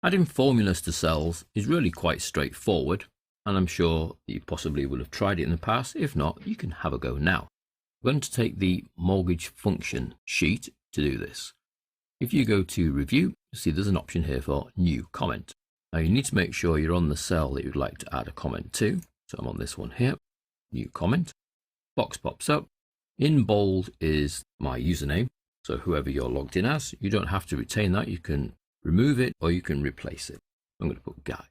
Adding formulas to cells is really quite straightforward, and I'm sure you possibly will have tried it in the past. If not, you can have a go now. We're going to take the mortgage function sheet to do this. If you go to review, you see there's an option here for new comment. Now you need to make sure you're on the cell that you'd like to add a comment to. So I'm on this one here, new comment. Box pops up. In bold is my username. So whoever you're logged in as, you don't have to retain that. You can remove it or you can replace it. I'm going to put Guy.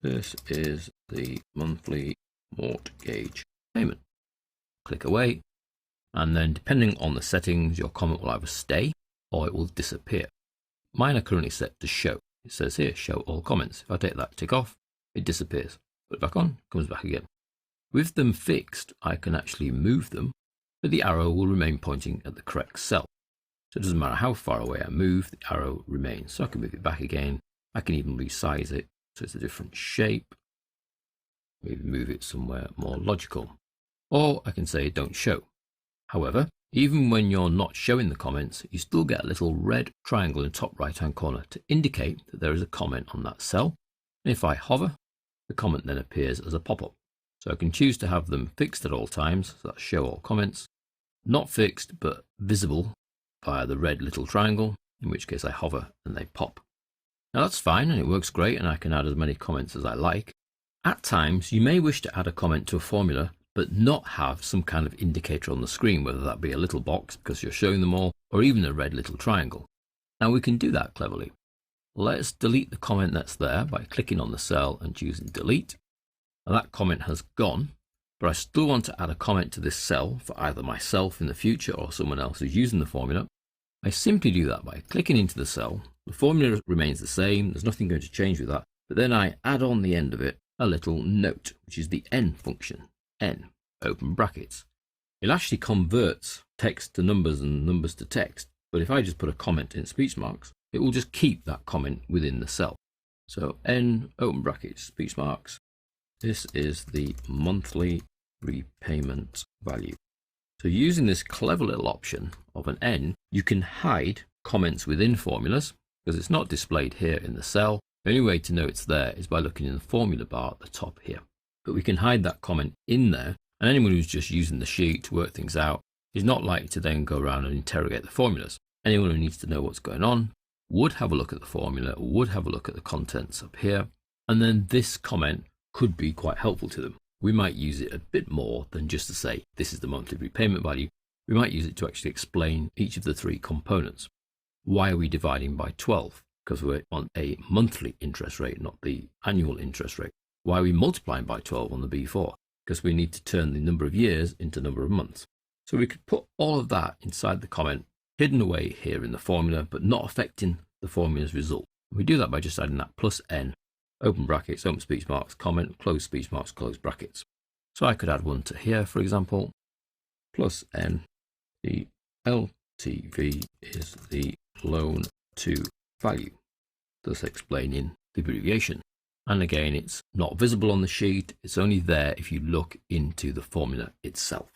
This is the monthly mortgage payment. Click away. And then depending on the settings, your comment will either stay or it will disappear. Mine are currently set to show. It says here, show all comments. If I take that tick off, it disappears. Put it back on, comes back again. With them fixed, I can actually move them, but the arrow will remain pointing at the correct cell. So it doesn't matter how far away I move, the arrow remains. So I can move it back again. I can even resize it so it's a different shape. Maybe move it somewhere more logical. Or I can say don't show. However, even when you're not showing the comments, you still get a little red triangle in the top right hand corner to indicate that there is a comment on that cell. And if I hover, the comment then appears as a pop-up. So I can choose to have them fixed at all times, so that's show all comments, not fixed but visible via the red little triangle, in which case I hover and they pop. Now that's fine and it works great and I can add as many comments as I like. At times you may wish to add a comment to a formula but not have some kind of indicator on the screen, whether that be a little box because you're showing them all or even a red little triangle. Now we can do that cleverly. Let's delete the comment that's there by clicking on the cell and choosing delete. Now that comment has gone, but I still want to add a comment to this cell for either myself in the future or someone else who's using the formula. I simply do that by clicking into the cell. The formula remains the same, there's nothing going to change with that, but then I add on the end of it a little note, which is the n function, n, open brackets. It actually converts text to numbers and numbers to text, but if I just put a comment in speech marks, it will just keep that comment within the cell. So n, open brackets, speech marks. This is the monthly repayment value. So using this clever little option of an n, you can hide comments within formulas because it's not displayed here in the cell. The only way to know it's there is by looking in the formula bar at the top here. But we can hide that comment in there, and anyone who's just using the sheet to work things out is not likely to then go around and interrogate the formulas. Anyone who needs to know what's going on would have a look at the formula, would have a look at the contents up here, and then this comment could be quite helpful to them. We might use it a bit more than just to say this is the monthly repayment value. We might use it to actually explain each of the three components. Why are we dividing by 12? Because we want a monthly interest rate, not the annual interest rate. Why are we multiplying by 12 on the B4? Because we need to turn the number of years into number of months. So we could put all of that inside the comment, hidden away here in the formula, but not affecting the formula's result. We do that by just adding that plus n, open brackets, open speech marks, comment, close speech marks, close brackets. So I could add one to here, for example, plus n, the LTV is the loan to value, thus explaining the abbreviation. And again, it's not visible on the sheet. It's only there if you look into the formula itself.